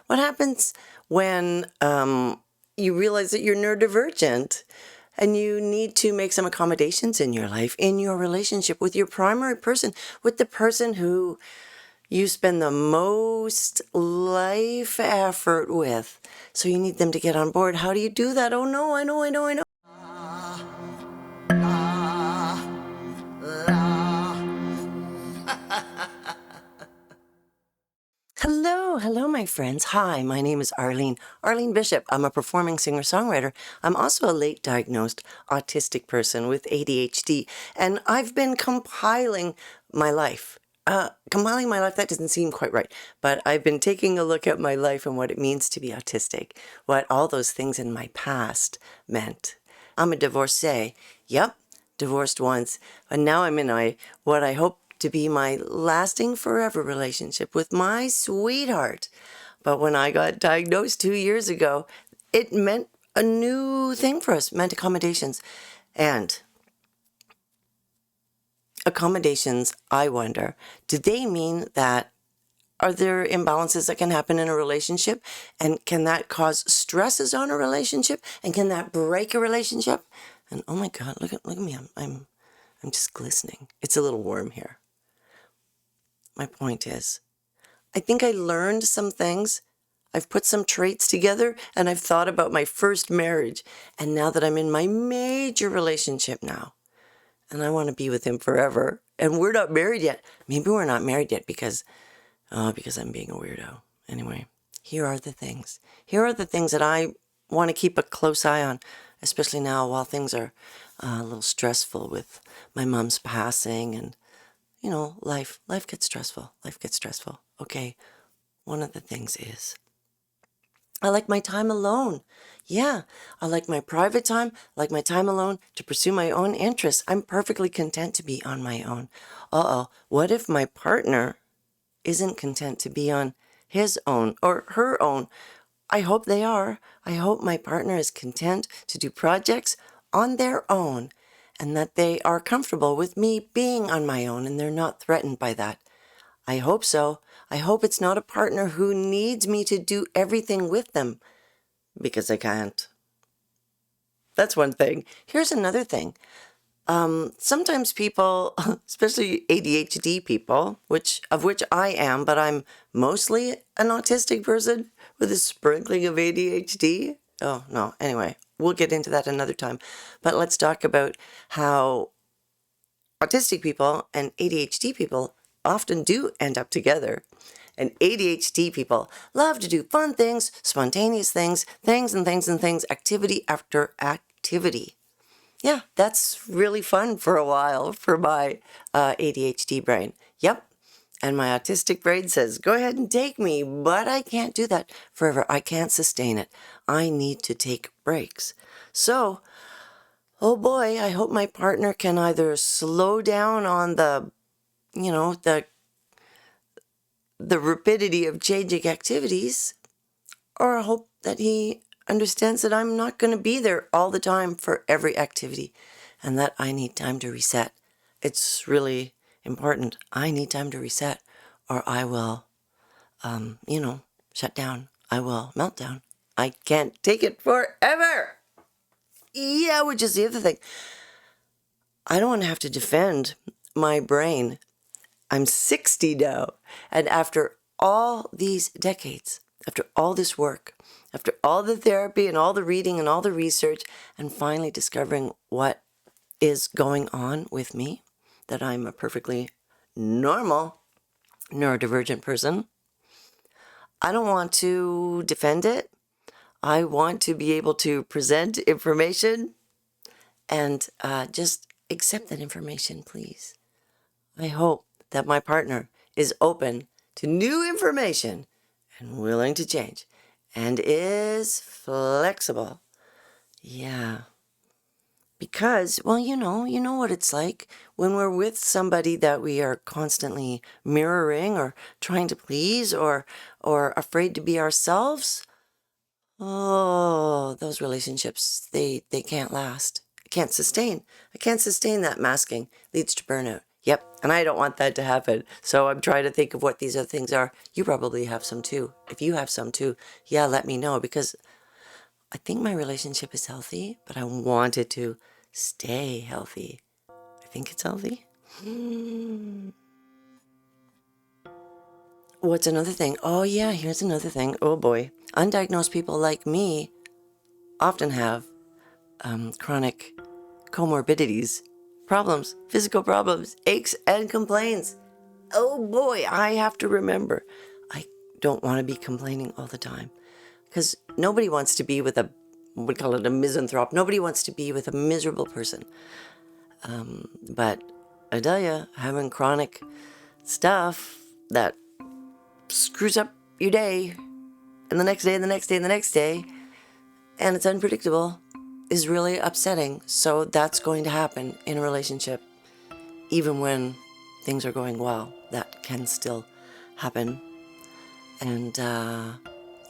What happens when you realize that you're neurodivergent and you need to make some accommodations in your life, in your relationship with your primary person, with the person who you spend the most life effort with? So you need them to get on board. How do you do that? Oh no, I know. Hello, my friends. Hi, my name is Arlene Bishop. I'm a performing singer-songwriter. I'm also a late diagnosed autistic person with ADHD, and I've been compiling my life. That doesn't seem quite right, but I've been taking a look at my life and what it means to be autistic, what all those things in my past meant. I'm a divorcee. Yep, divorced once, and now I'm in what I hope to be my lasting forever relationship with my sweetheart. But when I got diagnosed 2 years ago, it meant a new thing for us, meant accommodations. And accommodations, I wonder, do they mean that are there imbalances that can happen in a relationship? And can that cause stresses on a relationship? And can that break a relationship? And oh my God, look at me. I'm just glistening. It's a little warm here. My point is, I think I learned some things. I've put some traits together and I've thought about my first marriage. And now that I'm in my major relationship now, and I want to be with him forever, and we're not married yet. Maybe we're not married yet because I'm being a weirdo. Anyway, here are the things. Here are the things that I want to keep a close eye on, especially now while things are a little stressful with my mom's passing and life gets stressful. Life gets stressful. Okay, one of the things is I like my time alone. Yeah, I like my private time, I like my time alone to pursue my own interests. I'm perfectly content to be on my own. What if my partner isn't content to be on his own or her own? I hope they are. I hope my partner is content to do projects on their own and that they are comfortable with me being on my own and they're not threatened by that. I hope so. I hope it's not a partner who needs me to do everything with them because I can't. That's one thing. Here's another thing. Sometimes people, especially ADHD people, which I am, but I'm mostly an autistic person with a sprinkling of ADHD. Oh, no. Anyway, we'll get into that another time. But let's talk about how autistic people and ADHD people often do end up together. And ADHD people love to do fun things, spontaneous things, activity after activity. Yeah, that's really fun for a while for my ADHD brain. Yep. And my autistic brain says, go ahead and take me, but I can't do that forever. I can't sustain it. I need to take breaks. So, oh boy, I hope my partner can either slow down on the rapidity of changing activities, or I hope that he understands that I'm not going to be there all the time for every activity and that I need time to reset. It's really important. I need time to reset or I will, shut down. I will melt down. I can't take it forever. Yeah, which is the other thing. I don't want to have to defend my brain. I'm 60 now. And after all these decades, after all this work, after all the therapy and all the reading and all the research, and finally discovering what is going on with me, that I'm a perfectly normal neurodivergent person, I don't want to defend it. I want to be able to present information and just accept that information, please. I hope that my partner is open to new information and willing to change and is flexible. Yeah. Because, well, you know what it's like when we're with somebody that we are constantly mirroring or trying to please or afraid to be ourselves. Oh, those relationships, they can't last. I can't sustain that masking leads to burnout. Yep, and I don't want that to happen. So I'm trying to think of what these other things are. You probably have some too. If you have some too, yeah, let me know, because I think my relationship is healthy, but I want it to stay healthy. I think it's healthy. What's another thing? Oh yeah, here's another thing. Oh boy. Undiagnosed people like me often have chronic co-morbidities, problems, physical problems, aches and complaints. Oh boy, I have to remember. I don't want to be complaining all the time, because nobody wants to be with we call it a misanthrope. Nobody wants to be with a miserable person. But I tell you, having chronic stuff that screws up your day, and the next day, and the next day, and the next day, and it's unpredictable, is really upsetting. So that's going to happen in a relationship. Even when things are going well, that can still happen. And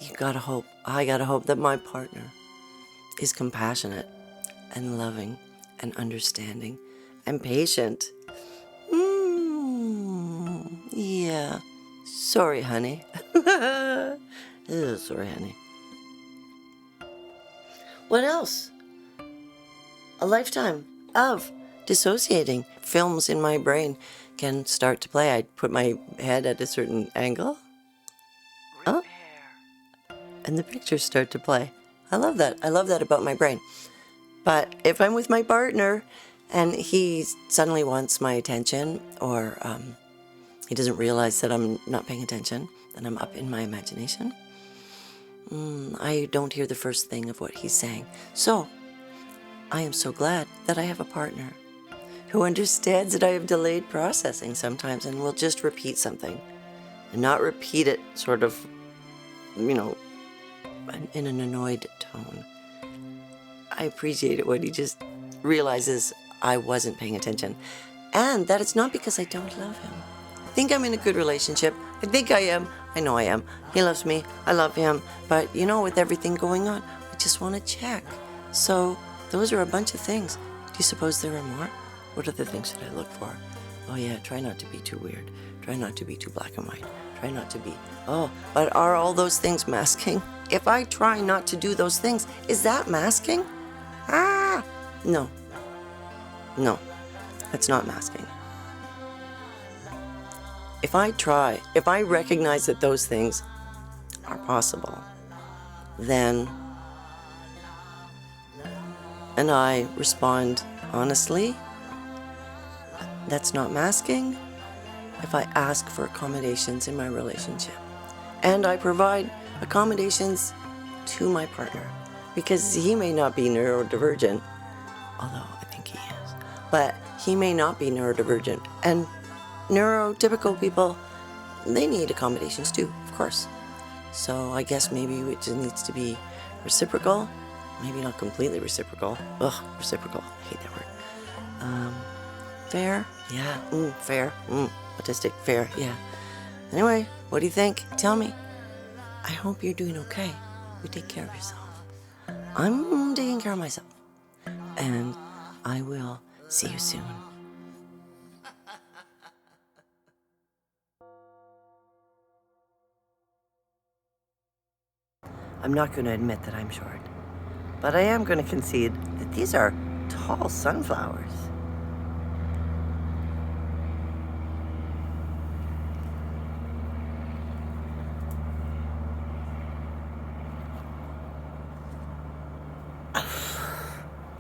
you gotta hope, I gotta hope that my partner is compassionate and loving and understanding and patient. Yeah. Sorry, honey. Sorry, honey. What else? A lifetime of dissociating films in my brain can start to play. I put my head at a certain angle. Oh, and the pictures start to play. I love that. I love that about my brain. But if I'm with my partner and he suddenly wants my attention, or he doesn't realize that I'm not paying attention and I'm up in my imagination, I don't hear the first thing of what he's saying. So I am so glad that I have a partner who understands that I have delayed processing sometimes and will just repeat something and not repeat it sort of, in an annoyed tone. I appreciate it when he just realizes I wasn't paying attention, and that it's not because I don't love him. I think I'm in a good relationship. I think I am. I know I am. He loves me. I love him. But, with everything going on, I just want to check. So those are a bunch of things. Do you suppose there are more? What other things should I look for? Oh yeah, try not to be too weird. Try not to be too black and white. Try not to be, but are all those things masking? If I try not to do those things, is that masking? No, that's not masking. If I recognize that those things are possible, then, and I respond honestly, that's not masking. If I ask for accommodations in my relationship, and I provide accommodations to my partner, because he may not be neurodivergent, although I think he is, but he may not be neurodivergent, and neurotypical people, they need accommodations too, of course. So I guess maybe it just needs to be reciprocal, maybe not completely reciprocal. Reciprocal, I hate that word. Fair, yeah, fair, autistic, fair, yeah. Anyway, what do you think? Tell me. I hope you're doing okay. You take care of yourself. I'm taking care of myself. And I will see you soon. I'm not going to admit that I'm short, but I am going to concede that these are tall sunflowers.